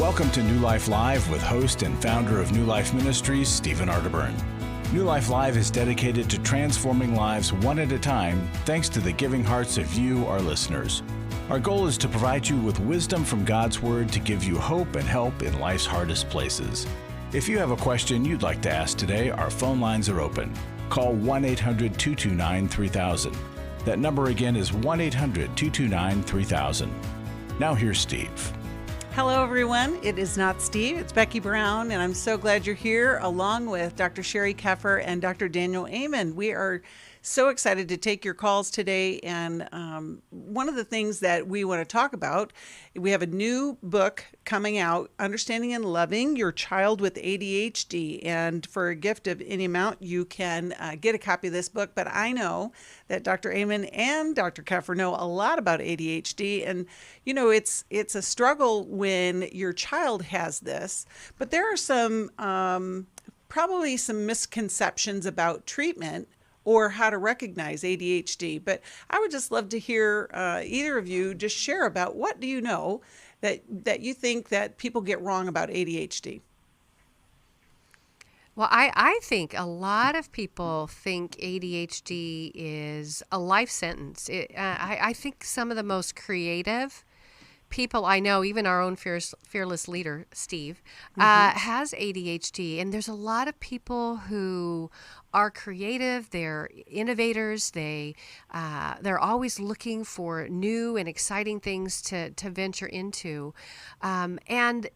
Welcome to New Life Live with host and founder of New Life Ministries, Stephen Arterburn. New Life Live is dedicated to transforming lives one at a time, thanks to the giving hearts of you, our listeners. Our goal is to provide you with wisdom from God's Word to give you hope and help in life's hardest places. If you have a question you'd like to ask today, our phone lines are open. Call 1-800-229-3000. That number again is 1-800-229-3000. Now here's Steve. Hello, everyone. It is not Steve. It's Becky Brown, and I'm so glad you're here along with Dr. Sheri Keffer and Dr. Daniel Amen. We are so excited to take your calls today, and one of the things that we want to talk about, we have a new book coming out, Understanding and Loving Your Child with ADHD, and for a gift of any amount, you can get a copy of this book, but I know that Dr. Amen and Dr. Keffer know a lot about ADHD, and you know, it's a struggle when your child has this, but there are some probably some misconceptions about treatment or how to recognize ADHD. But I would just love to hear either of you just share about what do you know that you think that people get wrong about ADHD. Well, I think a lot of people think ADHD is a life sentence. I think some of the most creative people I know, even our own fearless leader, Steve, has ADHD. And there's a lot of people who are creative, they're innovators, they're always looking for new and exciting things to venture into. And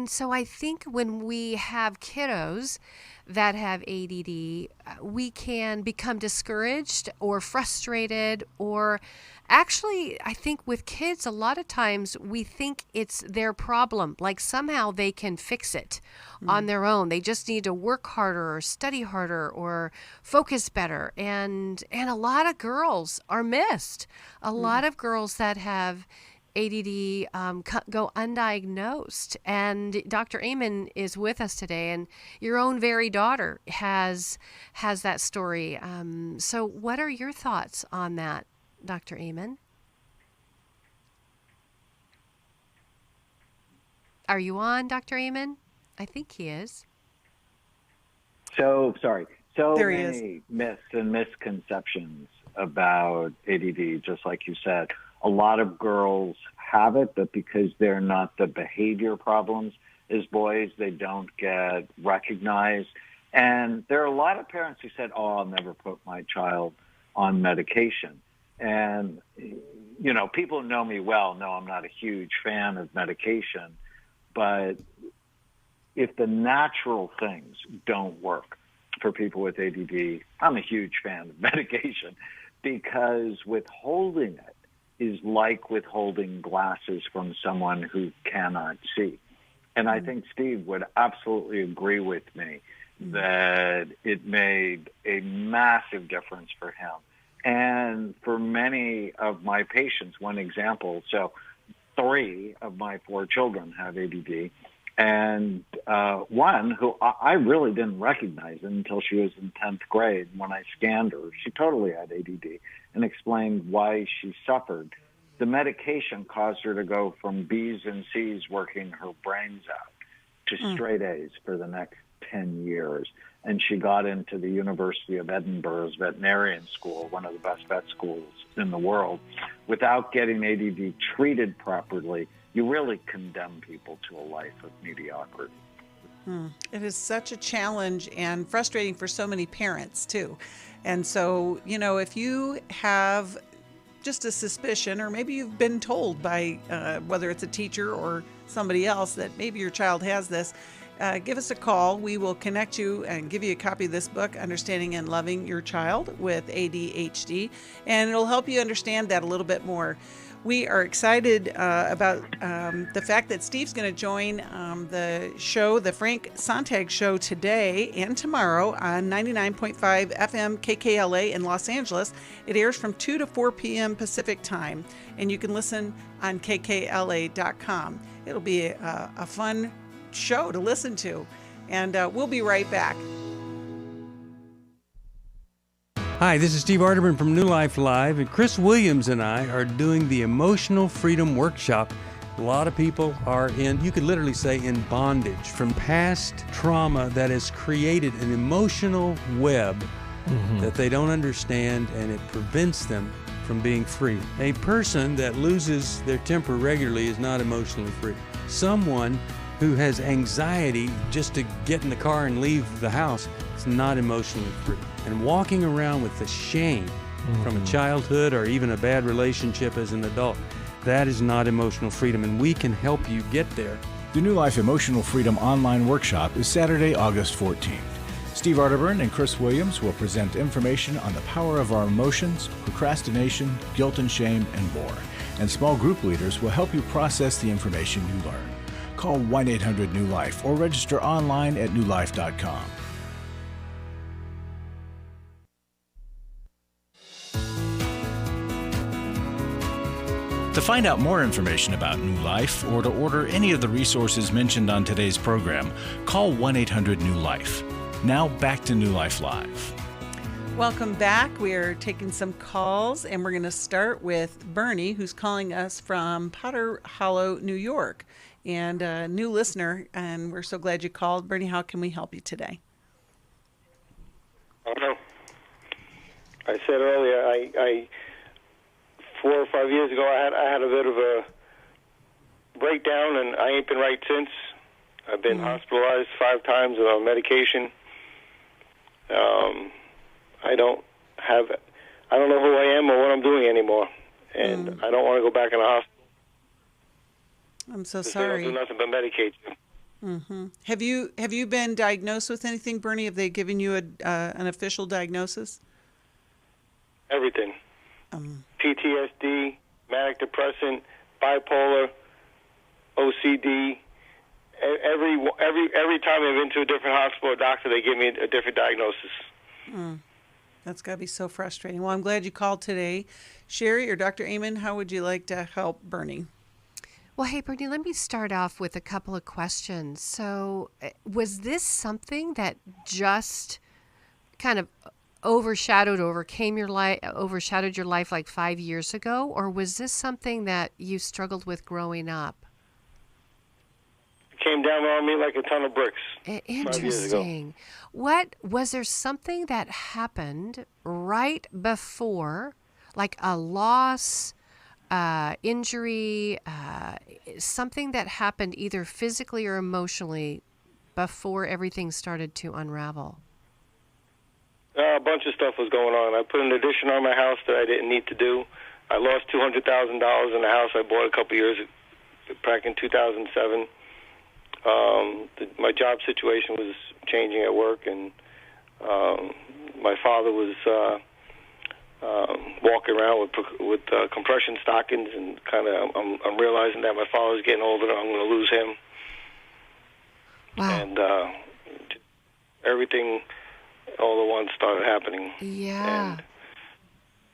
so I think when we have kiddos that have ADD, we can become discouraged or frustrated, or actually, I think with kids, a lot of times we think it's their problem, like somehow they can fix it on their own. They just need to work harder or study harder or focus better. And a lot of girls are missed. A lot of girls that have ADD go undiagnosed. And Dr. Amen is with us today, and your own very daughter has that story. So what are your thoughts on that, Dr. Amen? Are you on, Dr. Amen? I think he is. So There he many myths and misconceptions about ADD, just like you said. A lot of girls have it, but because they're not the behavior problems as boys, they don't get recognized. And there are a lot of parents who said, oh, I'll never put my child on medication. And, you know, people who know me well know I'm not a huge fan of medication, but if the natural things don't work for people with ADD, I'm a huge fan of medication, because withholding it is like withholding glasses from someone who cannot see. And I think Steve would absolutely agree with me that it made a massive difference for him. And for many of my patients, one example, so 3 of my 4 children have ADD, and one who I really didn't recognize until she was in 10th grade. When I scanned her, she totally had ADD and explained why she suffered. The medication caused her to go from B's and C's working her brains out to straight A's for the next 10 years. And she got into the University of Edinburgh's veterinarian school, one of the best vet schools in the world. Without getting ADD treated properly, you really condemn people to a life of mediocrity. It is such a challenge and frustrating for so many parents, too. And so, you know, if you have just a suspicion, or maybe you've been told by whether it's a teacher or somebody else that maybe your child has this, give us a call. We will connect you and give you a copy of this book, Understanding and Loving Your Child with ADHD, and it'll help you understand that a little bit more. We are excited about the fact that Steve's going to join the show, the Frank Sontag Show, today and tomorrow on 99.5 FM KKLA in Los Angeles. It airs from 2 to 4 p.m. Pacific time, and you can listen on kkla.com. It'll be a fun show to listen to, and we'll be right back. Hi, this is Steve Arterburn from New Life Live, and Chris Williams and I are doing the Emotional Freedom Workshop A lot of people are you could literally say, in bondage from past trauma that has created an emotional web that they don't understand, and it prevents them from being free. A person that loses their temper regularly is not emotionally free. Someone who has anxiety just to get in the car and leave the house is not emotionally free. And walking around with the shame from a childhood or even a bad relationship as an adult, that is not emotional freedom, and we can help you get there. The New Life Emotional Freedom online workshop is Saturday, August 14th. Steve Arterburn and Chris Williams will present information on the power of our emotions, procrastination, guilt and shame, and more. And small group leaders will help you process the information you learn. Call 1-800-NEW-LIFE or register online at newlife.com. To find out more information about New Life or to order any of the resources mentioned on today's program, call 1-800-NEW-LIFE. Now back to New Life Live. Welcome back. We are taking some calls, and we're going to start with Bernie, who's calling us from Potter Hollow, New York, and a new listener, and we're so glad you called. Bernie, how can we help you today? I don't know. I said earlier, I 4 or 5 years ago, I had a bit of a breakdown, and I ain't been right since. I've been hospitalized 5 times on medication. I don't know who I am or what I'm doing anymore, and I don't want to go back in the hospital. I'm so They sorry. don't do nothing but medicate you. Have you been diagnosed with anything, Bernie? Have they given you an official diagnosis? Everything. PTSD, manic depressant, bipolar, OCD. Every time I've been to a different hospital or doctor, they give me a different diagnosis. That's got to be so frustrating. Well, I'm glad you called today. Sheri or Dr. Amen, how would you like to help Bernie? Well, hey, Bernie, let me start off with a couple of questions. So, was this something that just kind of overshadowed your life like 5 years ago, or was this something that you struggled with growing up? It came down on me like a ton of bricks 5 years ago. Interesting. What was there something that happened right before, like a loss, injury, something that happened either physically or emotionally before everything started to unravel? A bunch of stuff was going on. I put an addition on my house that I didn't need to do. I lost $200,000 in the house I bought a couple years back in 2007. My job situation was changing at work, and my father was walking around with compression stockings, and kind of I'm realizing that my father's getting older. I'm going to lose him. Wow. And everything all at once started happening. Yeah. And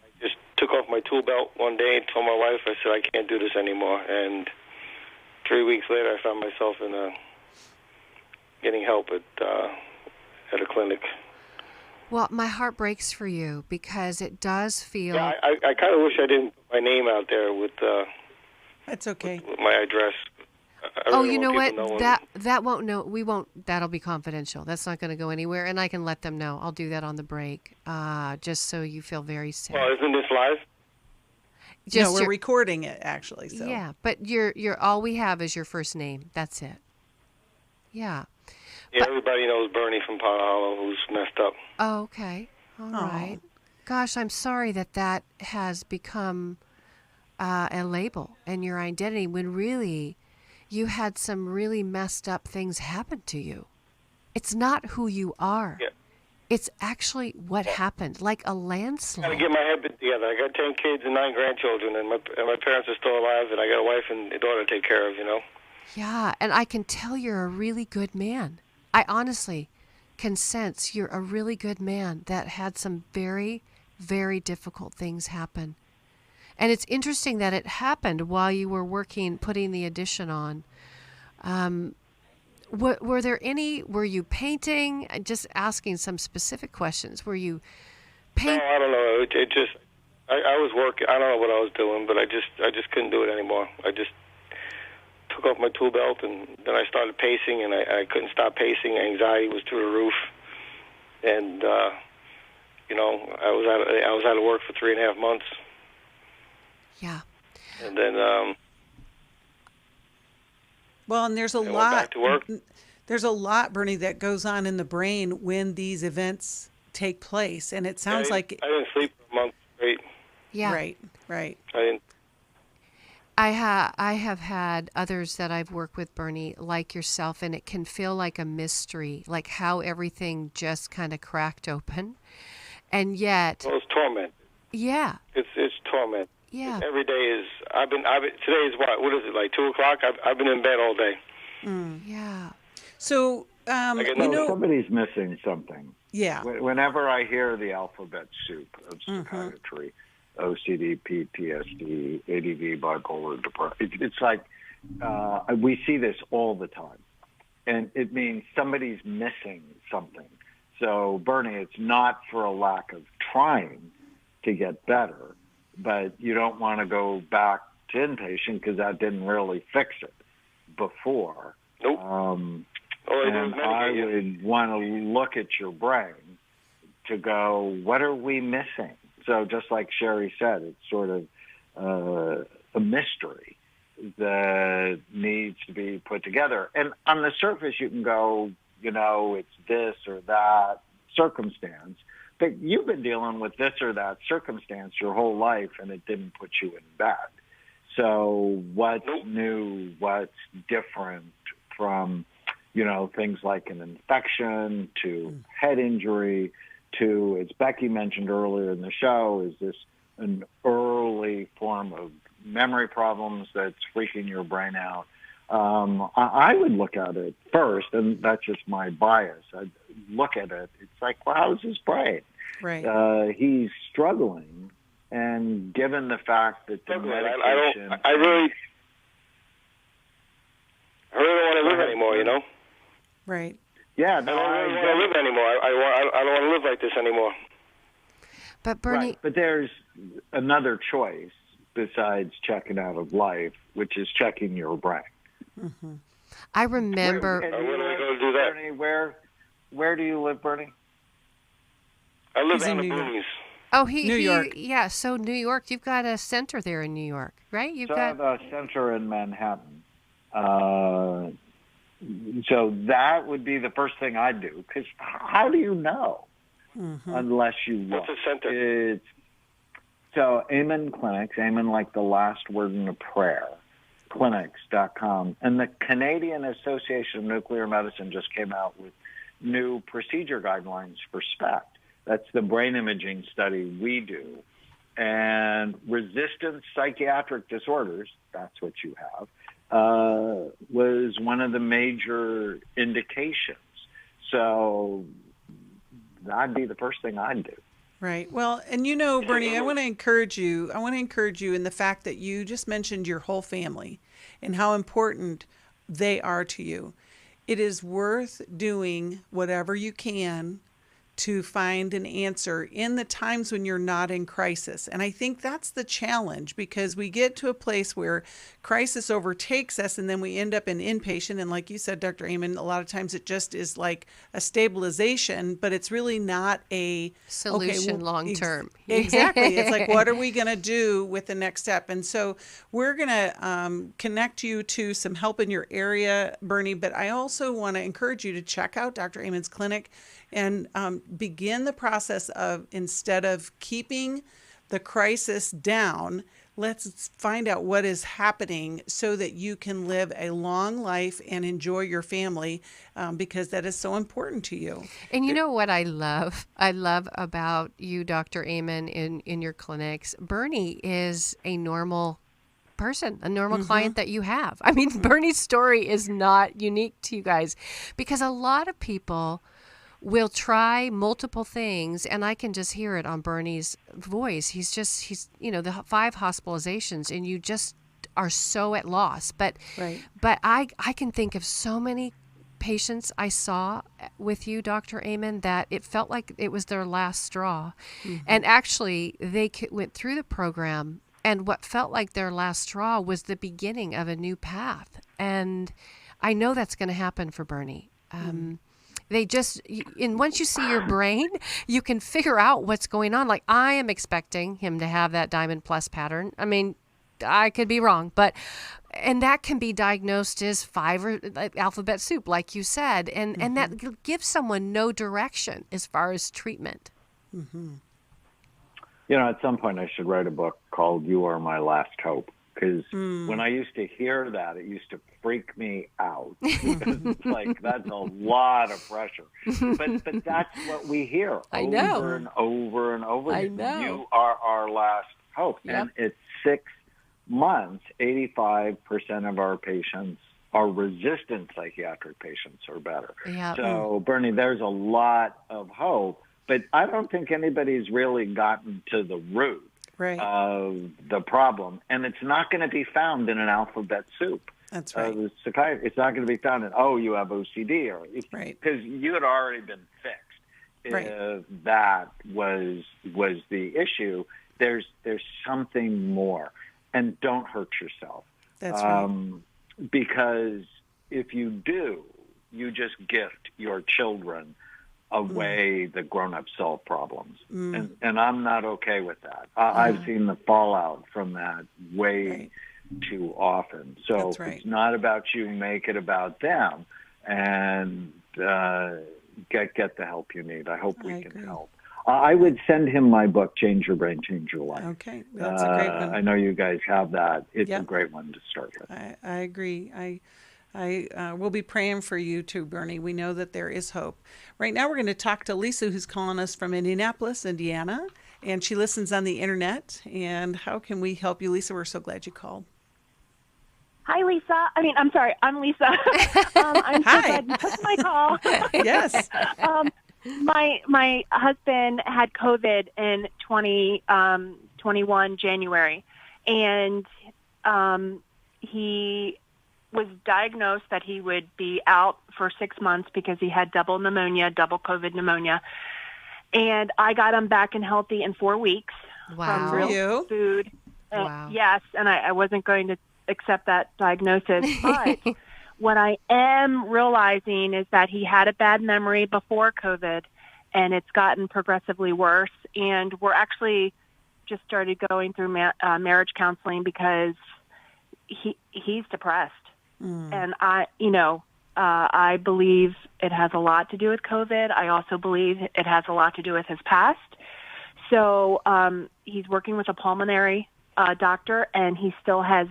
I just took off my tool belt one day and told my wife, I said, I can't do this anymore. And 3 weeks later, I found myself getting help at a clinic. Well, my heart breaks for you because it does feel... Yeah, I kind of wish I didn't put my name out there with That's okay. with my address. Oh, you know what? That won't know. We won't. That'll be confidential. That's not going to go anywhere, and I can let them know. I'll do that on the break, just so you feel very safe. Well, isn't this live? No, we're recording it actually. So yeah, but you're all we have is your first name. That's it. Yeah. Yeah, everybody knows Bernie from Potter Hollow, who's messed up. Oh, okay. All right. Gosh, I'm sorry that has become a label and your identity when really you had some really messed up things happen to you. It's not who you are. Yeah. It's actually what happened, like a I landslide. got to get my head together. I got 10 kids and 9 grandchildren, and my parents are still alive, and I got a wife and a daughter to take care of, you know? Yeah, and I can tell you're a really good man. I honestly can sense you're a really good man that had some very, very difficult things happen. And it's interesting that it happened while you were putting the addition on. Were you painting? Just asking some specific questions. Were you painting? No, I don't know. It just, I was working. I don't know what I was doing, but I just couldn't do it anymore. took off my tool belt, and then I started pacing, and I couldn't stop pacing. Anxiety was through the roof, and you know, I was out of work for 3.5 months. Yeah. And then well, and there's a went lot. back to work. There's a lot, Bernie, that goes on in the brain when these events take place, and it sounds like I didn't sleep for a month straight. Yeah. right. I didn't. I have had others that I've worked with, Bernie, like yourself, and it can feel like a mystery, like how everything just kind of cracked open, and yet, Well, it's torment. yeah, It's torment. yeah, Every day is. I've been. Today is what? What is it? Like 2:00? I've been in bed all day. yeah. So, Like, you no, know, Somebody's missing something. yeah, Whenever I hear the alphabet soup of psychiatry, OCD, PTSD, ADD, bipolar, depression, it's like we see this all the time. And it means somebody's missing something. So, Bernie, it's not for a lack of trying to get better, but you don't want to go back to inpatient because that didn't really fix it before. Nope. And I would want to look at your brain to go, what are we missing? So just like Sheri said, it's sort of a mystery that needs to be put together. And on the surface, you can go, you know, it's this or that circumstance. But you've been dealing with this or that circumstance your whole life, and it didn't put you in bed. So what's new, what's different from, you know, things like an infection to head injury to, as Becky mentioned earlier in the show, is this an early form of memory problems that's freaking your brain out? I would look at it first, and that's just my bias. I'd look at it. It's like, well, how's his brain? right. He's struggling, and given the fact that the medication... I really don't want to live anymore, you know? Right. Yeah, I don't really want to live anymore. I don't want to live like this anymore. But Bernie, Right, but there's another choice besides checking out of life, which is checking your brain. I remember. And Where you do I live, go to do that? Bernie, where do you live, Bernie? I live He's in out in the New York. boonies. Oh, New York. Yeah. So New York, you've got a center there in New York, right? You've So I got. have a center in Manhattan. So that would be the first thing I'd do, because how do you know unless you look? What's a center? It's, so Amen Clinics, Amen like the last word in a prayer, clinics.com. And the Canadian Association of Nuclear Medicine just came out with new procedure guidelines for SPECT. That's the brain imaging study we do. And resistant psychiatric disorders, that's what you have, was one of the major indications. So that'd be the first thing I'd do. Right. Well, and you know, Bernie, I want to encourage you in the fact that you just mentioned your whole family and how important they are to you. It is worth doing whatever you can to find an answer in the times when you're not in crisis. And I think that's the challenge, because we get to a place where crisis overtakes us and then we end up in inpatient. And like you said, Dr. Amen, a lot of times it just is like a stabilization, but it's really not a Solution long term. Exactly. It's like, what are we going to do with the next step? And so we're going to connect you to some help in your area, Bernie, but I also want to encourage you to check out Dr. Amen's clinic and begin the process of, instead of keeping the crisis down, let's find out what is happening so that you can live a long life and enjoy your family, because that is so important to you. And you know what I love? I love about you, Dr. Amen, in your clinics. Bernie is a normal person, a normal client that you have. I mean, Bernie's story is not unique to you guys, because a lot of people will try multiple things, and I can just hear it on Bernie's voice. He's the 5 hospitalizations, and you just are so at loss. But I can think of so many patients I saw with you, Dr. Amen, that it felt like it was their last straw. And actually, they went through the program And what felt like their last straw was the beginning of a new path. And I know that's going to happen for Bernie. They just, and once you see your brain, you can figure out what's going on. Like, I am expecting him to have that Diamond Plus pattern. I mean, I could be wrong, and that can be diagnosed as 5 or alphabet soup, like you said, and that gives someone no direction as far as treatment. You know, at some point I should write a book called "You Are My Last Hope," because when I used to hear that, it used to freak me out. It's like, that's a lot of pressure. But that's what we hear over and over and over again. I know. You are our last hope. Yep. And it's 6 months, 85% of our patients are resistant psychiatric patients or better. Yep. So, Bernie, there's a lot of hope, but I don't think anybody's really gotten to the root of the problem, and it's not going to be found in an alphabet soup. That's right. It's not going to be found in, you have OCD, or because you had already been fixed. If that was the issue, there's something more, and don't hurt yourself. That's right. Because if you do, you just gift your children a way that grown-ups solve problems. And I'm not okay with that. I've seen the fallout from that way too often. So it's not about you, make it about them, and get the help you need. I hope we can help. I would send him my book, Change Your Brain, Change Your Life. Okay, that's a great one. I know you guys have that. It's a great one to start with. I agree. I will be praying for you too, Bernie. We know that there is hope. Right now we're going to talk to Lisa, who's calling us from Indianapolis, Indiana, and she listens on the internet. And how can we help you, Lisa? We're so glad you called. Hi, Lisa. I'm sorry. I'm Lisa. I'm so glad you took my call. Yes. My husband had COVID in 2021 January, and he was diagnosed that he would be out for 6 months because he had double COVID pneumonia. And I got him back and healthy in 4 weeks from real food. Yes, and I wasn't going to accept that diagnosis. But what I am realizing is that he had a bad memory before COVID, and it's gotten progressively worse. And we're actually just started going through marriage counseling because he's depressed. And I believe it has a lot to do with COVID. I also believe it has a lot to do with his past. So he's working with a pulmonary doctor, and he still has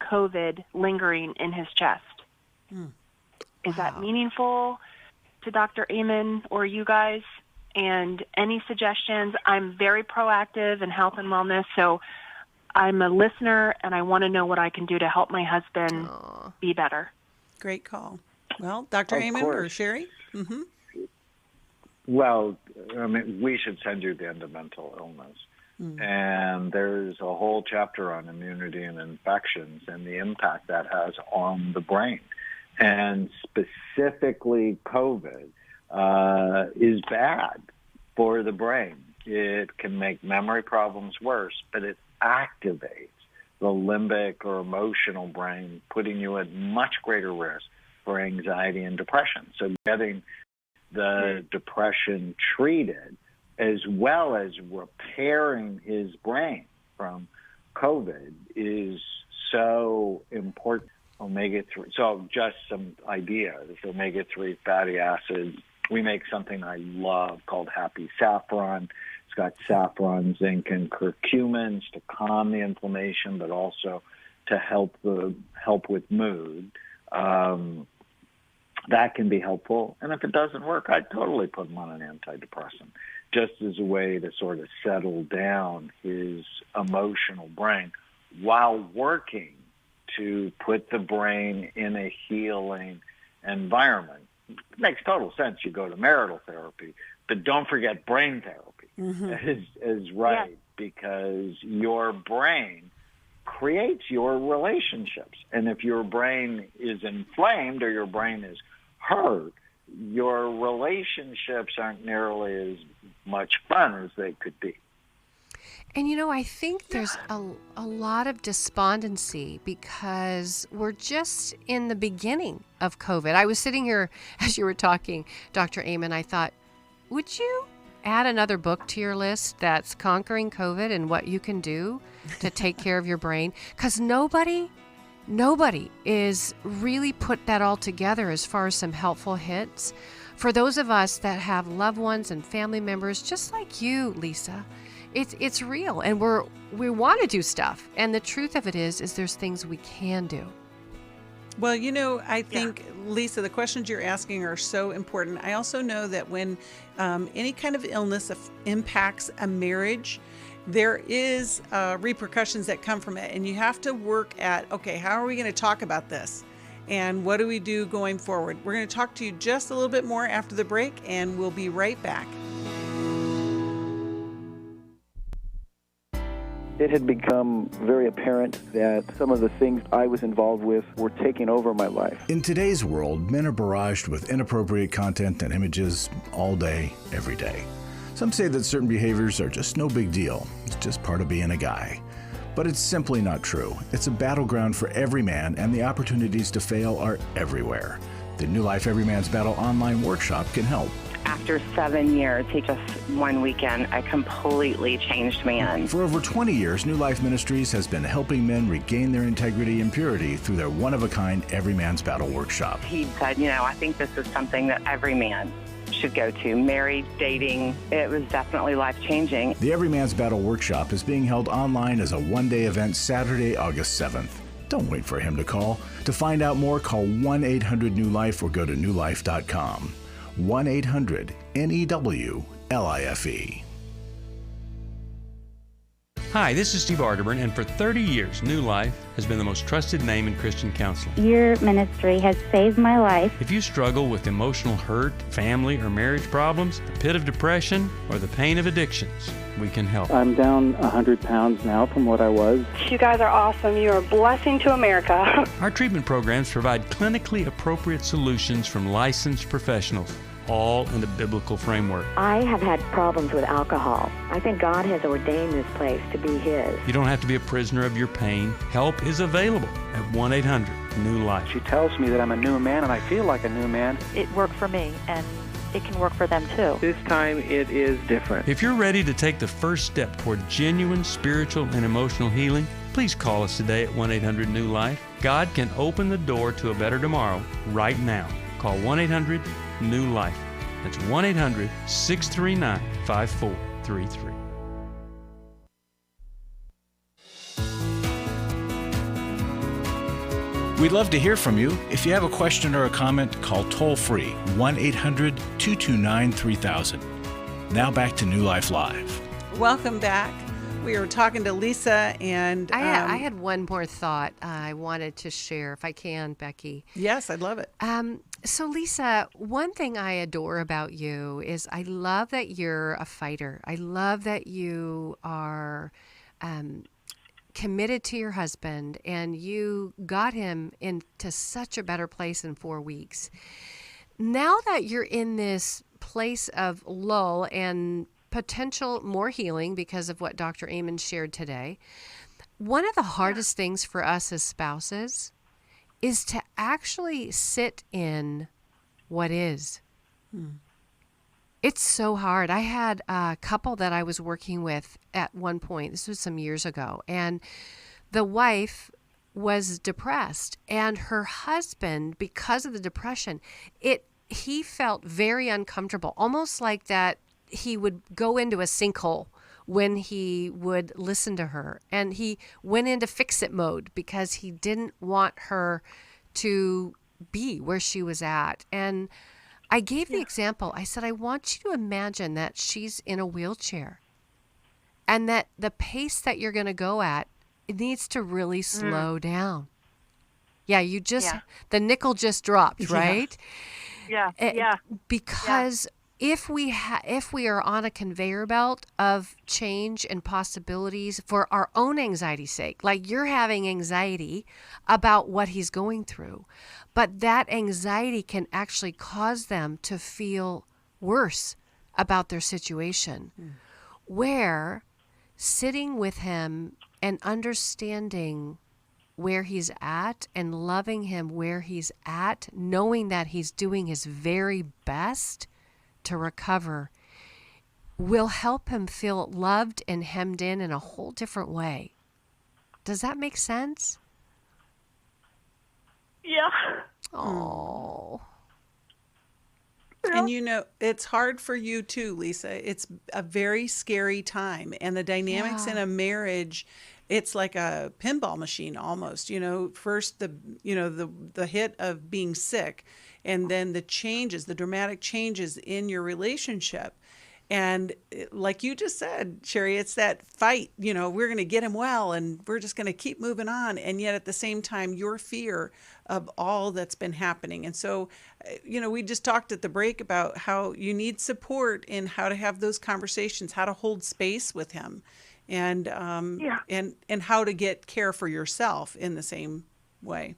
COVID lingering in his chest. Is that meaningful to Dr. Amen or you guys? And any suggestions? I'm very proactive in health and wellness, so I'm a listener, and I want to know what I can do to help my husband be better. Great call. Well, Dr. Amen or Sheri? Well, I mean, we should send you the end of mental illness. And there's a whole chapter on immunity and infections and the impact that has on the brain. And specifically COVID is bad for the brain. It can make memory problems worse, but it activates the limbic or emotional brain, putting you at much greater risk for anxiety and depression. So getting the depression treated as well as repairing his brain from COVID is so important. Omega-3. So just some ideas. Omega-3 fatty acids. We make something I love called Happy Saffron. It's got saffron, zinc, and curcumins to calm the inflammation, but also to help with mood. That can be helpful. And if it doesn't work, I'd totally put him on an antidepressant, just as a way to sort of settle down his emotional brain while working to put the brain in a healing environment. It makes total sense. You go to marital therapy, but don't forget brain therapy is right, because your brain creates your relationships. And if your brain is inflamed or your brain is hurt, your relationships aren't nearly as much fun as they could be. And I think there's a lot of despondency because we're just in the beginning of COVID. I was sitting here as you were talking, Dr. Amen, I thought, would you add another book to your list that's Conquering COVID and what you can do to take care of your brain? Because nobody is really put that all together as far as some helpful hits. For those of us that have loved ones and family members, just like you, Lisa, it's real, and we want to do stuff. And the truth of it is there's things we can do. Well, I think, Lisa, the questions you're asking are so important. I also know that when any kind of illness impacts a marriage, there is repercussions that come from it. And you have to work at, okay, how are we going to talk about this? And what do we do going forward? We're going to talk to you just a little bit more after the break, and we'll be right back. It had become very apparent that some of the things I was involved with were taking over my life. In today's world, men are barraged with inappropriate content and images all day, every day. Some say that certain behaviors are just no big deal. It's just part of being a guy. But it's simply not true. It's a battleground for every man, and the opportunities to fail are everywhere. The New Life Every Man's Battle online workshop can help. After 7 years, just one weekend, a completely changed man. For over 20 years, New Life Ministries has been helping men regain their integrity and purity through their one-of-a-kind Every Man's Battle workshop. He said, I think this is something that every man should go to. Married, dating, it was definitely life-changing. The Every Man's Battle workshop is being held online as a one-day event Saturday, August 7th. Don't wait for him to call. To find out more, call 1-800-NEW-LIFE or go to newlife.com. 1-800-NEW-LIFE. Hi, this is Steve Arterburn, and for 30 years, New Life has been the most trusted name in Christian counseling. Your ministry has saved my life. If you struggle with emotional hurt, family or marriage problems, the pit of depression, or the pain of addictions, we can help. I'm down 100 pounds now from what I was. You guys are awesome. You're a blessing to America. Our treatment programs provide clinically appropriate solutions from licensed professionals, all in a biblical framework. I have had problems with alcohol. I think God has ordained this place to be His. You don't have to be a prisoner of your pain. Help is available at 1-800-NEW-LIFE. She tells me that I'm a new man, and I feel like a new man. It worked for me, and it can work for them too. This time it is different. If you're ready to take the first step toward genuine spiritual and emotional healing, please call us today at 1-800-NEW-LIFE. God can open the door to a better tomorrow right now. Call 1-800-NEW-LIFE. That's 1-800-639-5433. We'd love to hear from you. If you have a question or a comment, call toll-free 1-800-229-3000. Now back to New Life Live. Welcome back. We were talking to Lisa, and I had one more thought I wanted to share, if I can, Becky. Yes, I'd love it. So, Lisa, one thing I adore about you is I love that you're a fighter. I love that you are committed to your husband, and you got him into such a better place in 4 weeks. Now that you're in this place of lull and potential more healing because of what Dr. Amen shared today, one of the hardest things for us as spouses is to actually sit in what is. It's so hard. I had a couple that I was working with at one point. This was some years ago. And the wife was depressed. And her husband, because of the depression, he felt very uncomfortable, almost like that he would go into a sinkhole when he would listen to her. And he went into fix-it mode because he didn't want her to be where she was at. And I gave the example. I said, I want you to imagine that she's in a wheelchair and that the pace that you're going to go at, it needs to really slow down. Yeah, the nickel just dropped, right? Yeah. Because if we are on a conveyor belt of change and possibilities for our own anxiety's sake, like you're having anxiety about what he's going through, but that anxiety can actually cause them to feel worse about their situation, where sitting with him and understanding where he's at and loving him where he's at, knowing that he's doing his very best to recover, will help him feel loved and hemmed in a whole different way. Does that make sense? Yeah. Oh. And it's hard for you too, Lisa. It's a very scary time, and the dynamics in a marriage, it's like a pinball machine almost. First the hit of being sick, and then the dramatic changes in your relationship. And like you just said, Sheri, it's that fight, we're going to get him well and we're just going to keep moving on. And yet at the same time, your fear of all that's been happening. And so, we just talked at the break about how you need support in how to have those conversations, how to hold space with him, and and how to get care for yourself in the same way.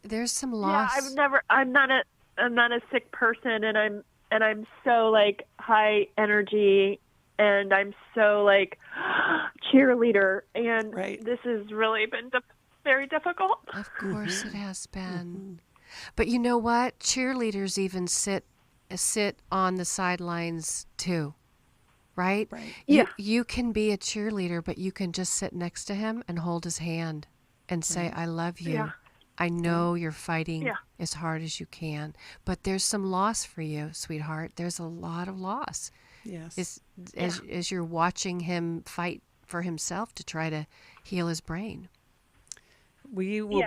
There's some loss. Yeah, I'm not a sick person, and I'm so like high energy, and I'm so like cheerleader, and this has really been very difficult. Of course it has been. But you know what? Cheerleaders even sit on the sidelines too, right? Yeah. You can be a cheerleader, but you can just sit next to him and hold his hand and say, I love you. Yeah. I know you're fighting as hard as you can, but there's some loss for you, sweetheart. There's a lot of loss. Yes. As you're watching him fight for himself to try to heal his brain. We will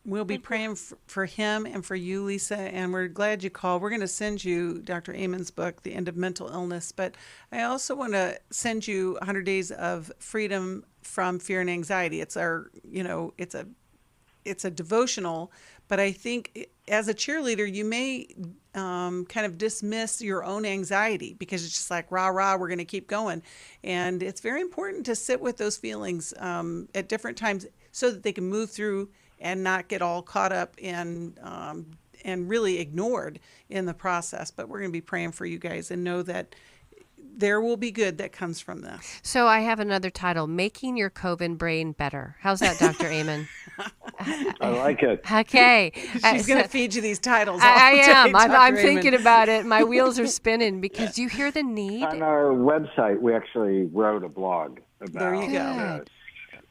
we'll be praying for him and for you, Lisa, and we're glad you called. We're going to send you Dr. Amen's book, The End of Mental Illness, but I also want to send you 100 Days of Freedom from Fear and Anxiety. It's our, it's a devotional, but I think as a cheerleader, you may kind of dismiss your own anxiety because it's just like, rah, rah, we're going to keep going. And it's very important to sit with those feelings at different times so that they can move through and not get all caught up and really ignored in the process. But we're going to be praying for you guys and know that there will be good that comes from this. So I have another title, Making Your COVID Brain Better. How's that, Dr. Amen? I like it. Okay. She's going to feed you these titles. I am. I'm thinking about it. My wheels are spinning because you hear the need. On our website, we actually wrote a blog about there you go. this.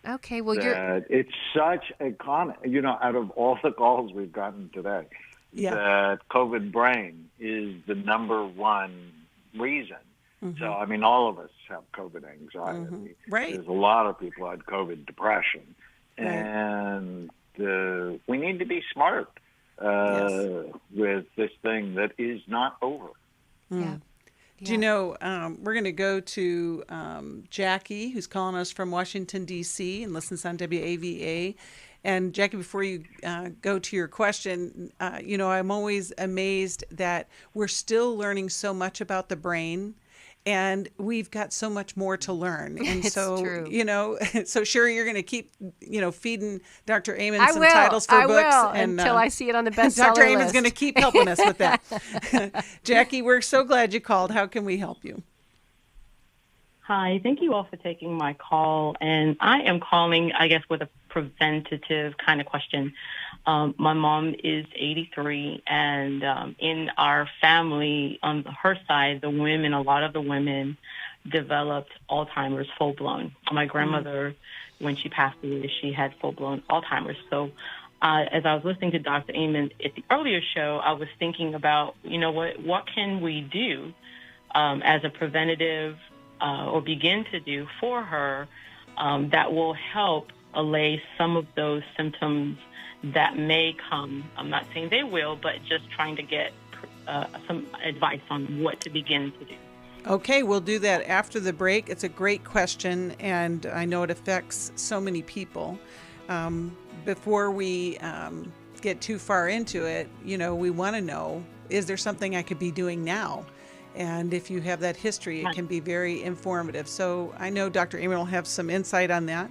Okay, well, it's such a common, out of all the calls we've gotten today, that COVID brain is the number one reason. Mm-hmm. So, all of us have COVID anxiety. Mm-hmm. Right. There's a lot of people who had COVID depression. Right. And we need to be smart with this thing that is not over. Yeah. Do you know, we're going to go to Jackie, who's calling us from Washington, D.C. and listens on WAVA. And Jackie, before you go to your question, I'm always amazed that we're still learning so much about the brain. And we've got so much more to learn. And it's so, true. So Sheri, you're going to keep, feeding Dr. Amen some titles for books. I will, until I see it on the bestseller list. Dr. Amen's going to keep helping us with that. Jackie, we're so glad you called. How can we help you? Hi, thank you all for taking my call. And I am calling, I guess, with a preventative kind of question. My mom is 83, and in our family, on her side, a lot of the women developed Alzheimer's full-blown. My grandmother, when she passed away, she had full-blown Alzheimer's. So as I was listening to Dr. Amen at the earlier show, I was thinking about, what can we do as a preventative or begin to do for her that will help allay some of those symptoms that may come. I'm not saying they will, but just trying to get some advice on what to begin to do. Okay, we'll do that after the break. It's a great question, and I know it affects so many people. Before we get too far into it, we want to know, is there something I could be doing now? And if you have that history, it can be very informative. So I know Dr. Amen will have some insight on that.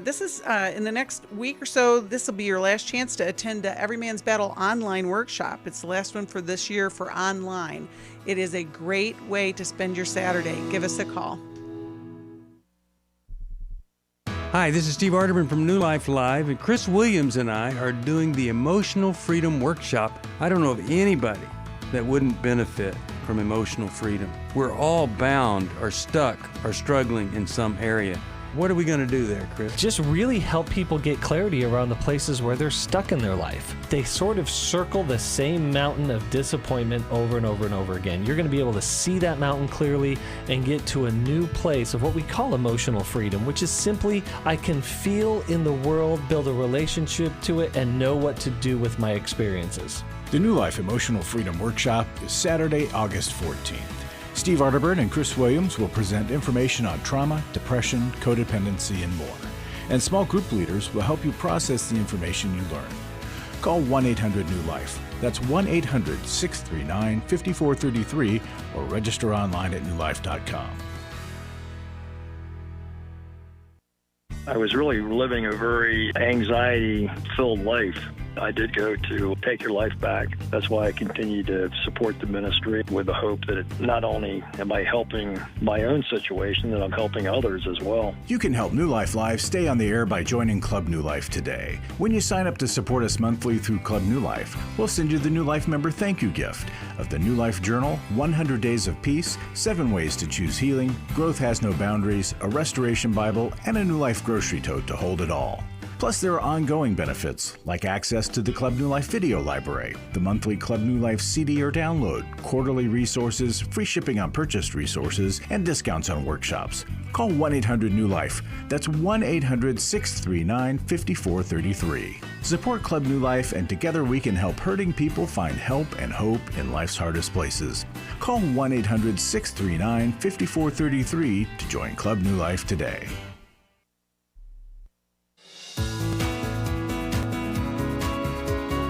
This is in the next week or so, this will be your last chance to attend Every Man's Battle online workshop. It's the last one for this year for online. It is a great way to spend your Saturday. Give us a call. Hi, this is Steve Arterburn from New Life Live, and Chris Williams and I are doing the Emotional Freedom Workshop. I don't know of anybody that wouldn't benefit from emotional freedom. We're all bound or stuck or struggling in some area. What are we going to do there, Chris? Just really help people get clarity around the places where they're stuck in their life. They sort of circle the same mountain of disappointment over and over and over again. You're going to be able to see that mountain clearly and get to a new place of what we call emotional freedom, which is simply I can feel in the world, build a relationship to it, and know what to do with my experiences. The New Life Emotional Freedom Workshop is Saturday, August 14th. Steve Arterburn and Chris Williams will present information on trauma, depression, codependency, and more. And small group leaders will help you process the information you learn. Call 1-800-NEW-LIFE. That's 1-800-639-5433 or register online at newlife.com. I was really living a very anxiety-filled life. I did go to Take Your Life Back. That's why I continue to support the ministry with the hope that not only am I helping my own situation, that I'm helping others as well. You can help New Life Live stay on the air by joining Club New Life today. When you sign up to support us monthly through Club New Life, we'll send you the New Life member thank you gift of the New Life Journal, 100 Days of Peace, 7 Ways to Choose Healing, Growth Has No Boundaries, a Restoration Bible, and a New Life grocery tote to hold it all. Plus, there are ongoing benefits, like access to the Club New Life video library, the monthly Club New Life CD or download, quarterly resources, free shipping on purchased resources, and discounts on workshops. Call 1-800-NEW-LIFE. That's 1-800-639-5433. Support Club New Life, and together we can help hurting people find help and hope in life's hardest places. Call 1-800-639-5433 to join Club New Life today.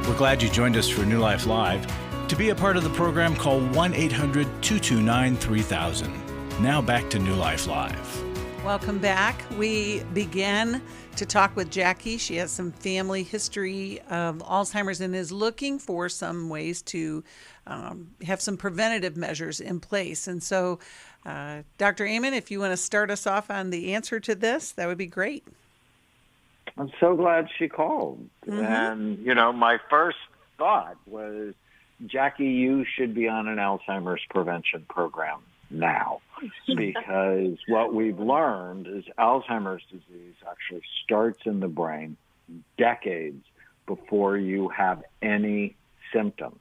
We're glad you joined us for New Life Live. To be a part of the program, call 1-800-229-3000. Now back to New Life Live. Welcome back. We began to talk with Jackie. She has some family history of Alzheimer's and is looking for some ways to have some preventative measures in place. And so, Dr. Amen, if you want to start us off on the answer to this, that would be great. I'm so glad she called. Mm-hmm. And, my first thought was, Jackie, you should be on an Alzheimer's prevention program now. Because what we've learned is Alzheimer's disease actually starts in the brain decades before you have any symptoms.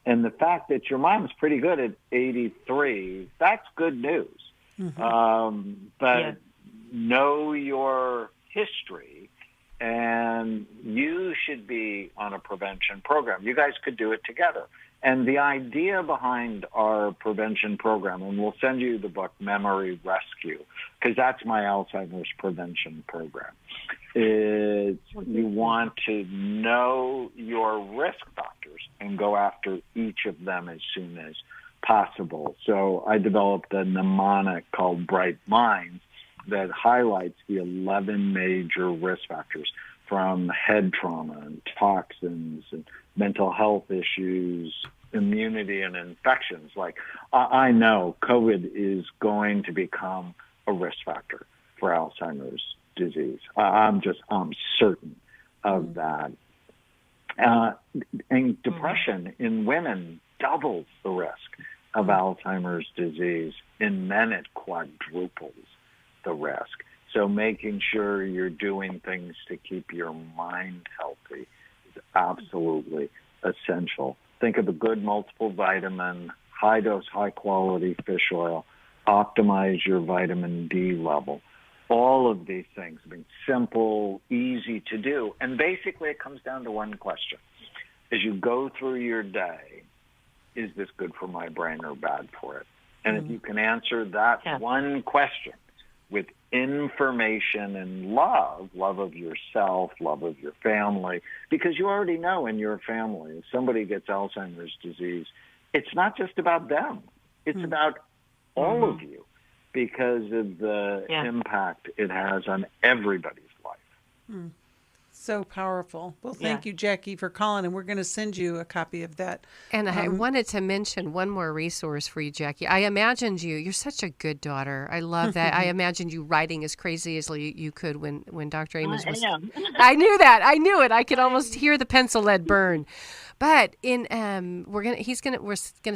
And the fact that your mom's pretty good at 83, that's good news. Mm-hmm. But know your history, and you should be on a prevention program. You guys could do it together. And the idea behind our prevention program, and we'll send you the book Memory Rescue, because that's my Alzheimer's prevention program, is you want to know your risk factors and go after each of them as soon as possible. So I developed a mnemonic called Bright Minds that highlights the 11 major risk factors, from head trauma and toxins and mental health issues, immunity and infections. Like, I know COVID is going to become a risk factor for Alzheimer's disease. I'm certain of that. And depression in women doubles the risk of Alzheimer's disease. In men, it quadruples the risk. So making sure you're doing things to keep your mind healthy is absolutely essential. Think of a good multiple vitamin, high-dose, high-quality fish oil, optimize your vitamin D level. All of these things have been simple, easy to do, and basically it comes down to one question. As you go through your day, is this good for my brain or bad for it? And if you can answer that one question with information and love of yourself, love of your family, because you already know in your family, if somebody gets Alzheimer's disease, it's not just about them. It's about all of you, because of the impact it has on everybody's life. So powerful. Well, thank you, Jackie, for calling, and we're going to send you a copy of that. And I wanted to mention one more resource for you, Jackie. I imagined you're such a good daughter. I love that. I imagined you writing as crazy as you could when Dr. Amos was. I knew that. I knew it. I could almost hear the pencil lead burn. But we're gonna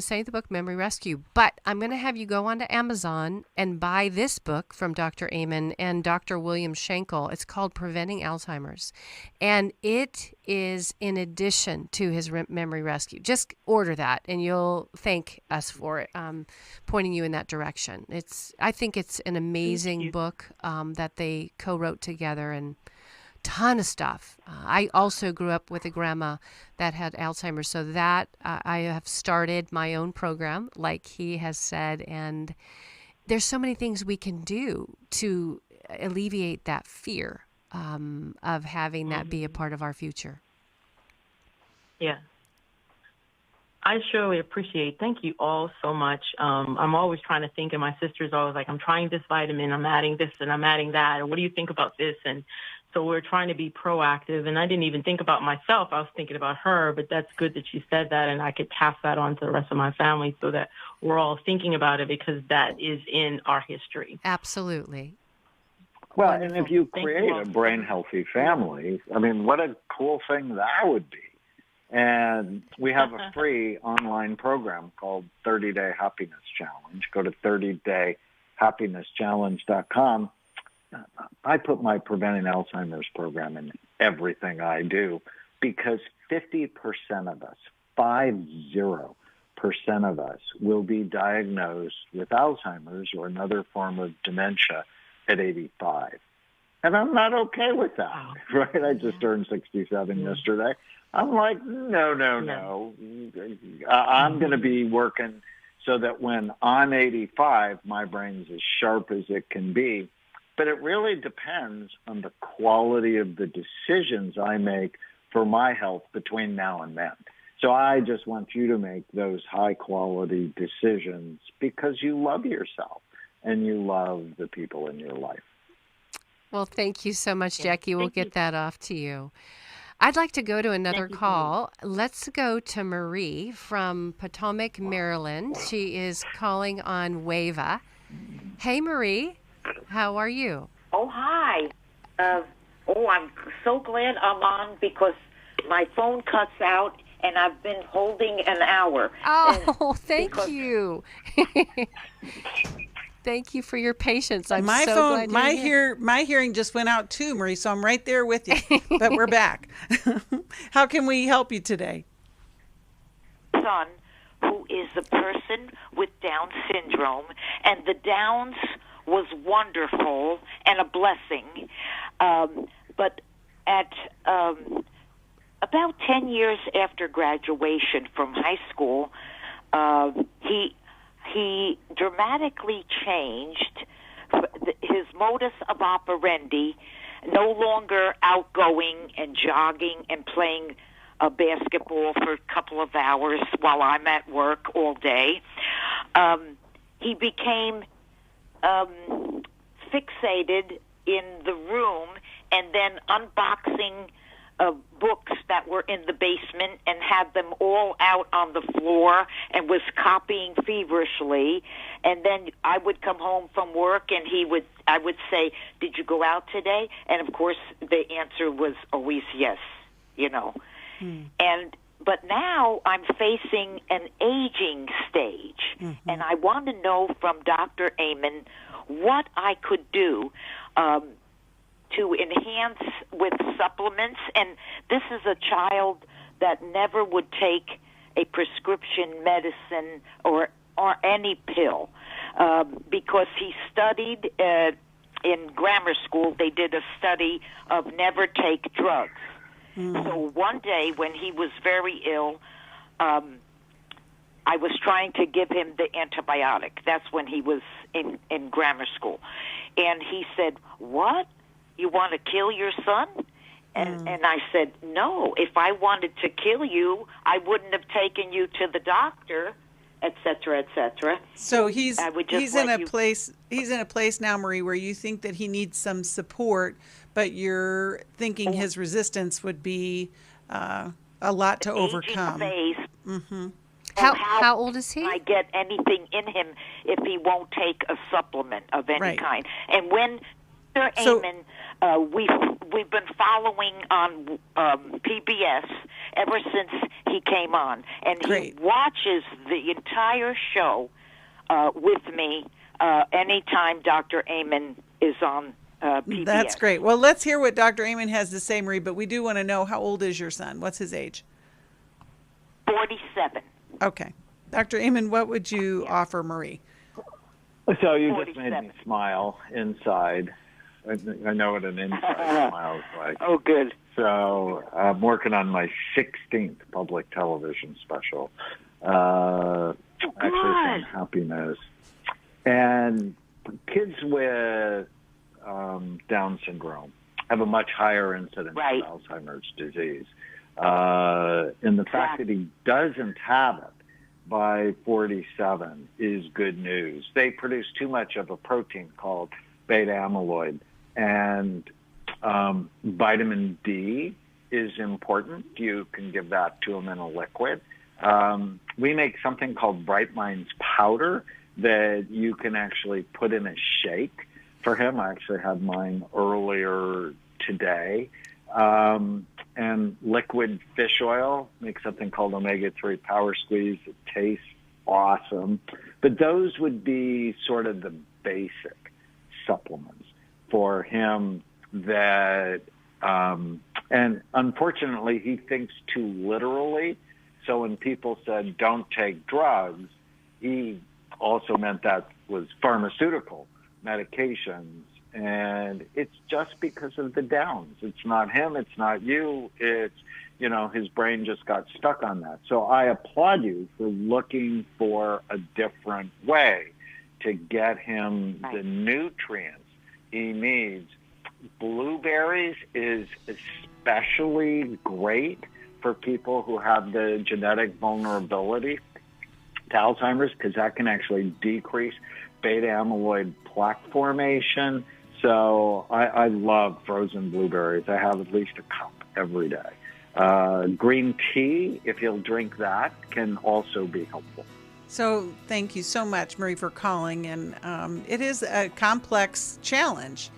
say the book Memory Rescue. But I'm gonna have you go onto Amazon and buy this book from Dr. Amen and Dr. William Schenkel. It's called Preventing Alzheimer's, and it is in addition to his Memory Rescue. Just order that, and you'll thank us for it, pointing you in that direction. I think it's an amazing book that they co-wrote together, and ton of stuff. I also grew up with a grandma that had Alzheimer's, so that I have started my own program, like he has said, and there's so many things we can do to alleviate that fear of having that be a part of our future. Yeah. I surely appreciate. Thank you all so much. I'm always trying to think, and my sister's always like, I'm trying this vitamin, I'm adding this, and I'm adding that, or what do you think about this? And so we're trying to be proactive, and I didn't even think about myself. I was thinking about her, but that's good that she said that, and I could pass that on to the rest of my family so that we're all thinking about it, because that is in our history. Absolutely. Well, Wonderful. and if you create a brain-healthy family, I mean, what a cool thing that would be. And we have a free online program called 30-Day Happiness Challenge. Go to 30dayhappinesschallenge.com. I put my Preventing Alzheimer's program in everything I do, because 50% of us, 50% of us, will be diagnosed with Alzheimer's or another form of dementia at 85. And I'm not okay with that, right? I just turned 67 yesterday. I'm like, no. I'm going to be working so that when I'm 85, my brain's as sharp as it can be. But it really depends on the quality of the decisions I make for my health between now and then. So I just want you to make those high-quality decisions because you love yourself and you love the people in your life. Well, thank you so much, Jackie. We'll get that off to you. I'd like to go to another call. Let's go to Marie from Potomac, Maryland. She is calling on WAVA. Hey, Marie. How are you? Oh, hi. I'm so glad I'm on, because my phone cuts out and I've been holding an hour. Oh, thank you. Thank you for your patience. I'm my so phone, glad my hearing just went out too, Marie, so I'm right there with you. But we're back. How can we help you today? Son, who is a person with Down syndrome, and the Downs was wonderful and a blessing. But at about 10 years after graduation from high school, he dramatically changed his modus operandi, no longer outgoing and jogging and playing basketball for a couple of hours while I'm at work all day. He became fixated in the room and then unboxing books that were in the basement and had them all out on the floor and was copying feverishly. And then I would come home from work and I would say, "Did you go out today?" And of course the answer was always yes, But now I'm facing an aging stage, and I want to know from Dr. Amen what I could do to enhance with supplements. And this is a child that never would take a prescription medicine or any pill because he studied in grammar school. They did a study of never take drugs. So one day when he was very ill, I was trying to give him the antibiotic. That's when he was in grammar school. And he said, "What? You want to kill your son?" And I said, "No, if I wanted to kill you, I wouldn't have taken you to the doctor et cetera, et cetera. So he's in a place now, Marie, where you think that he needs some support, but you're thinking his resistance would be a lot to overcome. Mm-hmm. How old is he? I get anything in him if he won't take a supplement of any kind. And when Dr. Amen, we've been following on PBS ever since he came on, and he watches the entire show with me anytime Dr. Amen is on PBS. That's great. Well, let's hear what Dr. Amen has to say, Marie, but we do want to know, how old is your son? What's his age? 47. Okay. Dr. Amen, what would you offer Marie? So you just made me smile inside. I know what an inside smile is like. Oh, good. So I'm working on my 16th public television special. Actually, from Happiness. And kids with Down syndrome have a much higher incidence of Alzheimer's disease. And the fact that he doesn't have it by 47 is good news. They produce too much of a protein called beta amyloid, and vitamin D is important. You can give that to him in a liquid. We make something called Bright Minds powder that you can actually put in a shake for him. I actually had mine earlier today. And liquid fish oil, make something called omega-3 power squeeze. It tastes awesome. But those would be sort of the basic supplements for him that, and unfortunately, he thinks too literally. So when people said, don't take drugs, he also meant that was pharmaceutical medications. And it's just because of the downs. It's not him. It's not you. It's, his brain just got stuck on that. So I applaud you for looking for a different way to get him the nutrients he needs. Blueberries is especially great for people who have the genetic vulnerability to Alzheimer's, because that can actually decrease beta amyloid plaque formation. So I love frozen blueberries. I have at least a cup every day. Green tea, if you'll drink that, can also be helpful. So thank you so much, Marie, for calling. And it is a complex challenge.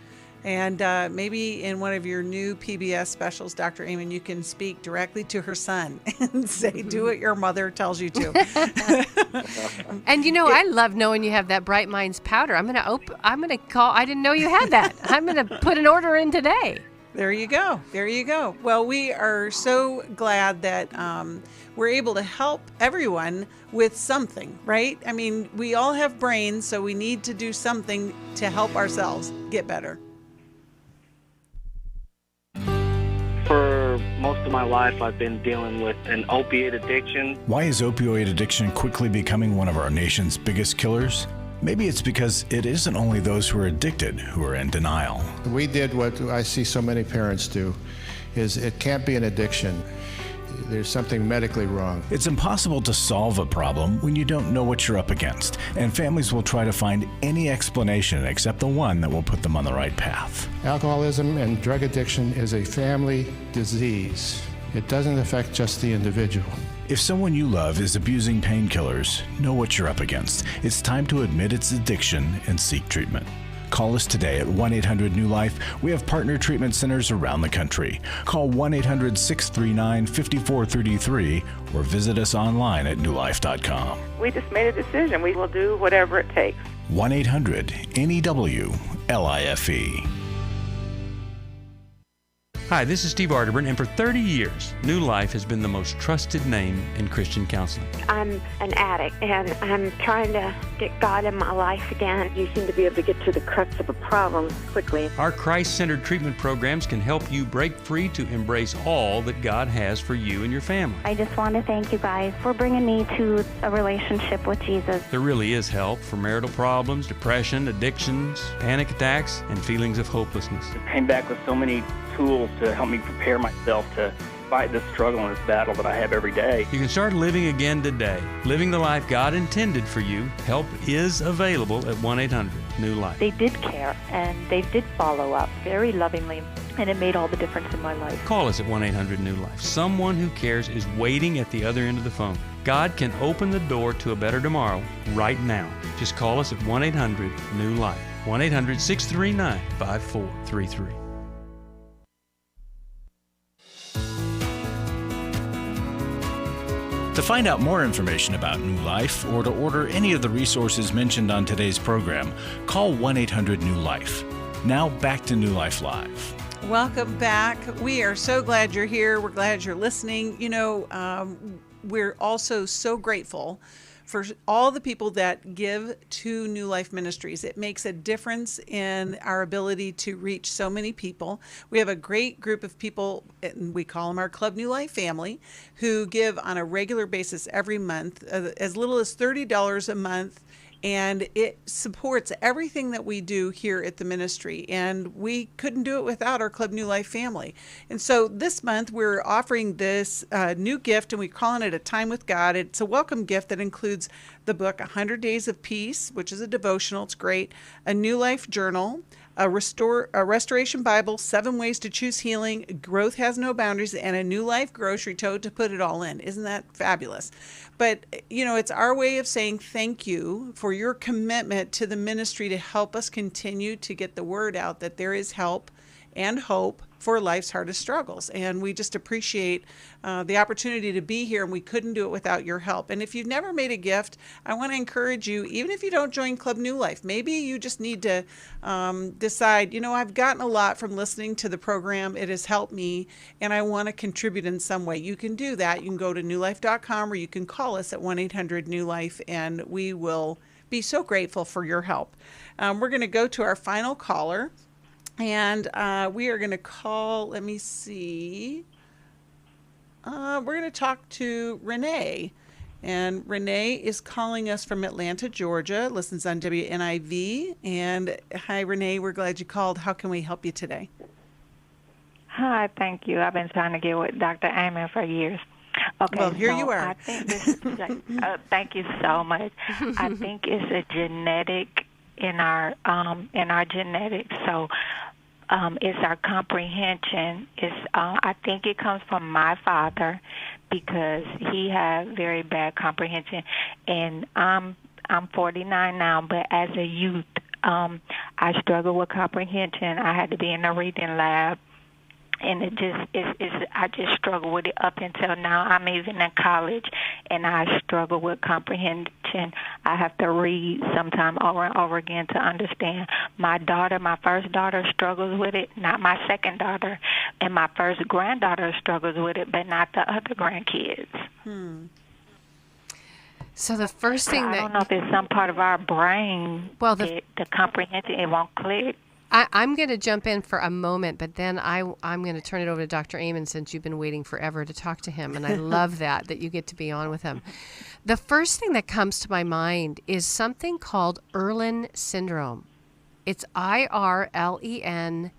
And maybe in one of your new PBS specials, Dr. Amen, you can speak directly to her son and say, do what your mother tells you to. And I love knowing you have that Bright Minds powder. I'm gonna call. I didn't know you had that. I'm gonna put an order in today. There you go. There you go. Well, we are so glad that we're able to help everyone with something, right? I mean, we all have brains, so we need to do something to help ourselves get better. For most of my life, I've been dealing with an opiate addiction. Why is opioid addiction quickly becoming one of our nation's biggest killers? Maybe it's because it isn't only those who are addicted who are in denial. We did what I see so many parents do, is it can't be an addiction. There's something medically wrong. It's impossible to solve a problem when you don't know what you're up against, and families will try to find any explanation except the one that will put them on the right path. Alcoholism and drug addiction is a family disease. It doesn't affect just the individual. If someone you love is abusing painkillers, know what you're up against. It's time to admit its addiction and seek treatment. Call us today at 1-800-NEW-LIFE. We have partner treatment centers around the country. Call 1-800-639-5433 or visit us online at newlife.com. We just made a decision. We will do whatever it takes. 1-800-NEW-LIFE. Hi, this is Steve Arterburn, and for 30 years, New Life has been the most trusted name in Christian counseling. I'm an addict, and I'm trying to get God in my life again. You seem to be able to get to the crux of a problem quickly. Our Christ-centered treatment programs can help you break free to embrace all that God has for you and your family. I just want to thank you guys for bringing me to a relationship with Jesus. There really is help for marital problems, depression, addictions, panic attacks, and feelings of hopelessness. I came back with so many tools to help me prepare myself to fight this struggle and this battle that I have every day. You can start living again today, living the life God intended for you. Help is available at 1-800-NEW-LIFE. They did care, and they did follow up very lovingly, and it made all the difference in my life. Call us at 1-800-NEW-LIFE. Someone who cares is waiting at the other end of the phone. God can open the door to a better tomorrow right now. Just call us at 1-800-NEW-LIFE. 1-800-639-5433. To find out more information about New Life or to order any of the resources mentioned on today's program, call 1-800-NEW-LIFE. Now back to New Life Live. Welcome back. We are so glad you're here. We're glad you're listening. You know, we're also so grateful for all the people that give to New Life Ministries. It makes a difference in our ability to reach so many people. We have a great group of people, and we call them our Club New Life family, who give on a regular basis every month, as little as $30 a month. And it supports everything that we do here at the ministry. And we couldn't do it without our Club New Life family. And so this month we're offering this new gift, and we're calling it A Time with God. It's a welcome gift that includes the book 100 Days of Peace, which is a devotional. It's great. A New Life journal, a Restoration Bible, 7 Ways to Choose Healing, Growth Has No Boundaries, and a New Life grocery tote to put it all in. Isn't that fabulous? But, you know, it's our way of saying thank you for your commitment to the ministry to help us continue to get the word out that there is help and hope for life's hardest struggles. And we just appreciate the opportunity to be here, and we couldn't do it without your help. And if you've never made a gift, I want to encourage you, even if you don't join Club New Life, maybe you just need to decide, you know, I've gotten a lot from listening to the program. It has helped me, and I want to contribute in some way. You can do that. You can go to newlife.com, or you can call us at 1-800-NEW-LIFE, and we will be so grateful for your help. We're going to go to our final caller. And we are going to call, let me see, we're going to talk to Renee. And Renee is calling us from Atlanta, Georgia, listens on WNIV. And hi, Renee, we're glad you called. How can we help you today? Hi, thank you. I've been trying to get with Dr. Amen for years. Okay, well, here so you are. I think this, thank you so much. I think it's a genetic in our genetics. So it's our comprehension. I think it comes from my father because he had very bad comprehension, and I'm 49 now. But as a youth, I struggled with comprehension. I had to be in a reading lab. And it just I just struggle with it up until now. I'm even in college, and I struggle with comprehension. I have to read sometime over and over again to understand. My first daughter struggles with it, not my second daughter. And my first granddaughter struggles with it, but not the other grandkids. So the first thing I don't know if it's some part of our brain, the comprehension, it won't click. I'm going to jump in for a moment, but then I'm going to turn it over to Dr. Amen since you've been waiting forever to talk to him, and I love that you get to be on with him. The first thing that comes to my mind is something called Irlen syndrome. It's IRLEN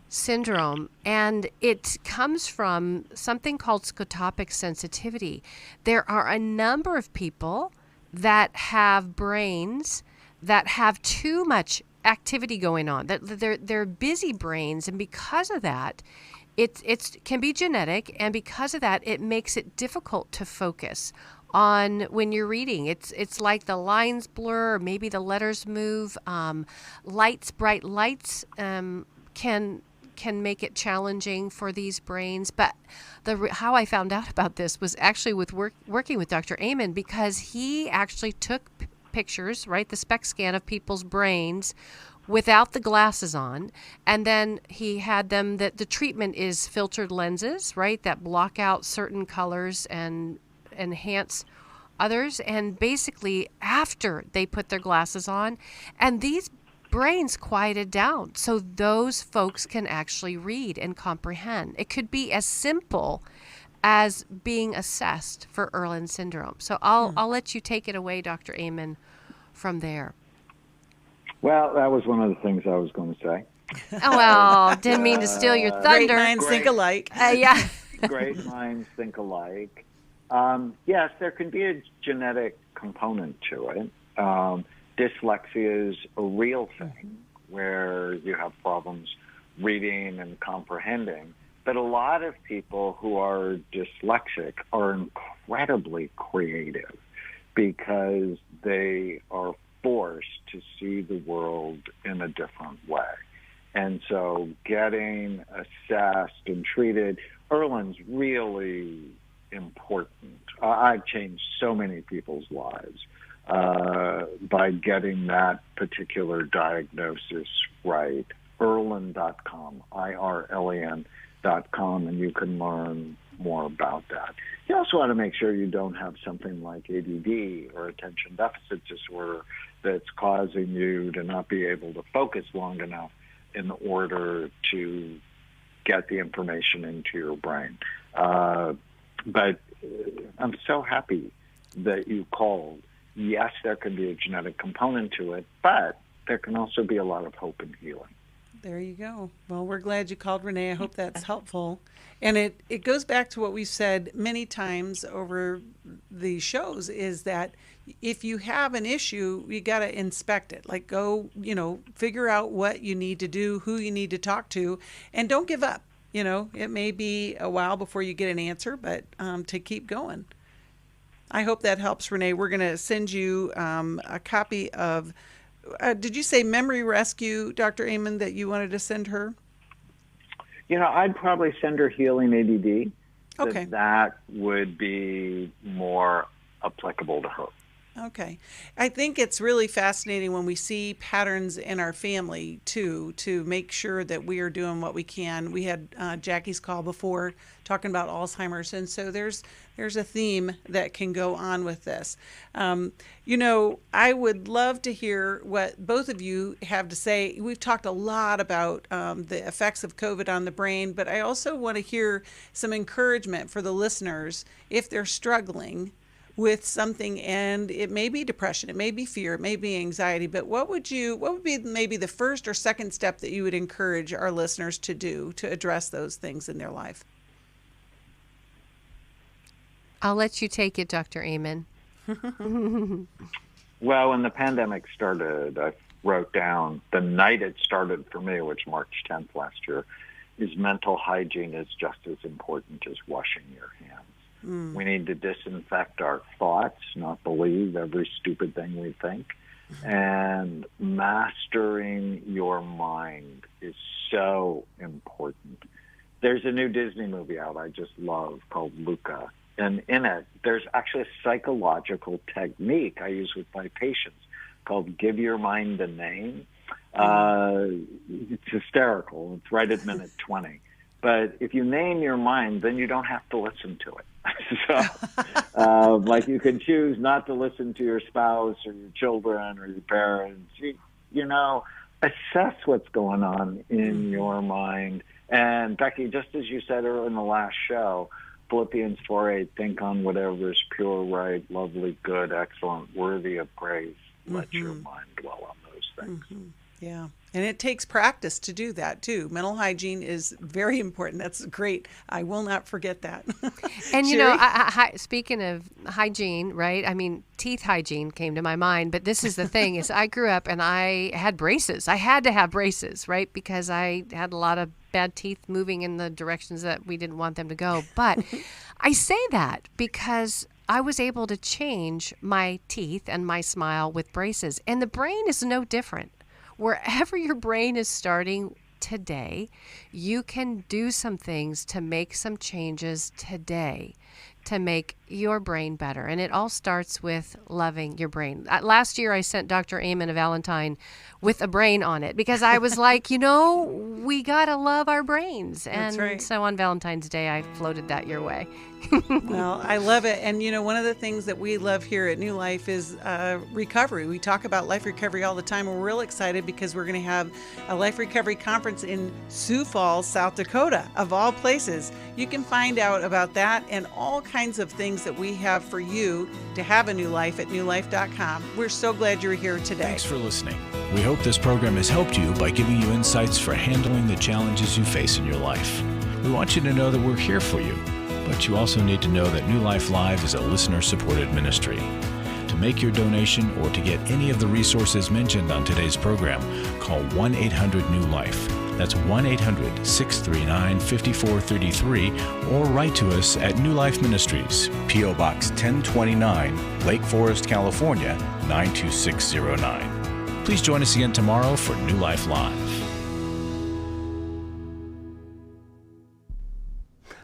syndrome, and it comes from something called scotopic sensitivity. There are a number of people that have brains that have too much activity going on, that they're busy brains, and because of that, it can be genetic, and because of that, it makes it difficult to focus on when you're reading. It's like the lines blur, or maybe the letters move. Bright lights can make it challenging for these brains. But how I found out about this was actually with working with Dr. Amen, because he actually took pictures, right, the SPECT scan of people's brains without the glasses on, and then he had them, that the treatment is filtered lenses, right, that block out certain colors and enhance others, and basically after they put their glasses on, and these brains quieted down so those folks can actually read and comprehend. It could be as simple as being assessed for Irlen syndrome. So I'll let you take it away, Dr. Amen, from there. Well, that was one of the things I was going to say. Oh, well, didn't mean to steal your thunder. Great minds think alike. Yeah. Great minds think alike. Yes, there can be a genetic component to it. Dyslexia is a real thing where you have problems reading and comprehending. But a lot of people who are dyslexic are incredibly creative because they are forced to see the world in a different way. And so getting assessed and treated, Erland's really important. I've changed so many people's lives by getting that particular diagnosis right. Erland.com, IRLAN.com, and you can learn more about that. You also want to make sure you don't have something like ADD or attention deficit disorder that's causing you to not be able to focus long enough in order to get the information into your brain. But I'm so happy that you called. Yes, there can be a genetic component to it, but there can also be a lot of hope and healing. There you go. Well, we're glad you called, Renee. I hope that's helpful. And it goes back to what we've said many times over the shows, is that if you have an issue, you got to inspect it. Like, go, figure out what you need to do, who you need to talk to, and don't give up. It may be a while before you get an answer, but to keep going. I hope that helps, Renee. We're going to send you a copy of, did you say Memory Rescue, Dr. Amen, that you wanted to send her? I'd probably send her Healing ADD. Okay. That would be more applicable to her. Okay. I think it's really fascinating when we see patterns in our family, too, to make sure that we are doing what we can. We had Jackie's call before talking about Alzheimer's, and so there's a theme that can go on with this. I would love to hear what both of you have to say. We've talked a lot about the effects of COVID on the brain, but I also want to hear some encouragement for the listeners if they're struggling with something, and it may be depression, it may be fear, it may be anxiety, but what would be maybe the first or second step that you would encourage our listeners to do to address those things in their life? I'll let you take it, Dr. Amen. Well, when the pandemic started, I wrote down the night it started for me, which March 10th last year, is mental hygiene is just as important as washing your hands. We need to disinfect our thoughts, not believe every stupid thing we think. And mastering your mind is so important. There's a new Disney movie out I just love called Luca. And in it, there's actually a psychological technique I use with my patients called Give Your Mind a Name. It's hysterical. It's right at minute 20. But if you name your mind, then you don't have to listen to it. So, like, you can choose not to listen to your spouse or your children or your parents. Assess what's going on in your mind. And Becky, just as you said earlier in the last show, Philippians 4:8, think on whatever is pure, right, lovely, good, excellent, worthy of praise. Let your mind dwell on those things. Yeah. And it takes practice to do that, too. Mental hygiene is very important. That's great. I will not forget that. And, speaking of hygiene, right? I mean, teeth hygiene came to my mind. But this is the thing, is I grew up and I had braces. I had to have braces, right? Because I had a lot of bad teeth moving in the directions that we didn't want them to go. But I say that because I was able to change my teeth and my smile with braces. And the brain is no different. Wherever your brain is starting today, you can do some things to make some changes today to make your brain better. And it all starts with loving your brain. Last year, I sent Dr. Amen a Valentine with a brain on it because I was like, we got to love our brains. And That's right. So on Valentine's Day, I floated that your way. Well, I love it. And, one of the things that we love here at New Life is recovery. We talk about life recovery all the time. We're real excited because we're going to have a life recovery conference in Sioux Falls, South Dakota, of all places. You can find out about that and all kinds of things that we have for you to have a new life at newlife.com. We're so glad you're here today. Thanks for listening. We hope this program has helped you by giving you insights for handling the challenges you face in your life. We want you to know that we're here for you, but you also need to know that New Life Live is a listener-supported ministry. To make your donation or to get any of the resources mentioned on today's program, call 1-800-NEW-LIFE. That's 1-800-639-5433, or write to us at New Life Ministries, P.O. Box 1029, Lake Forest, California, 92609. Please join us again tomorrow for New Life Live.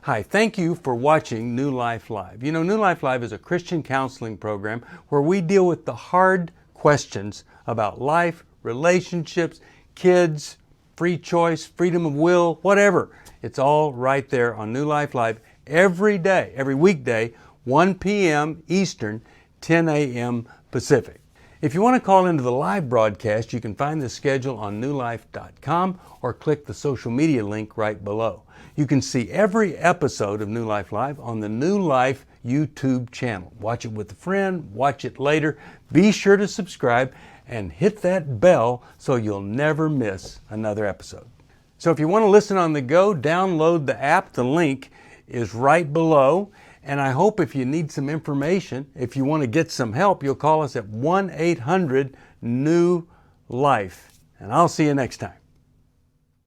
Hi, thank you for watching New Life Live. You know, New Life Live is a Christian counseling program where we deal with the hard questions about life, relationships, kids, free choice, freedom of will, whatever. It's all right there on New Life Live every day, every weekday, 1 p.m. Eastern, 10 a.m. Pacific. If you want to call into the live broadcast, you can find the schedule on newlife.com or click the social media link right below. You can see every episode of New Life Live on the New Life YouTube channel. Watch it with a friend, watch it later. Be sure to subscribe and hit that bell so you'll never miss another episode. So if you want to listen on the go, download the app. The link is right below. And I hope if you need some information, if you want to get some help, you'll call us at 1-800-NEW-LIFE. And I'll see you next time.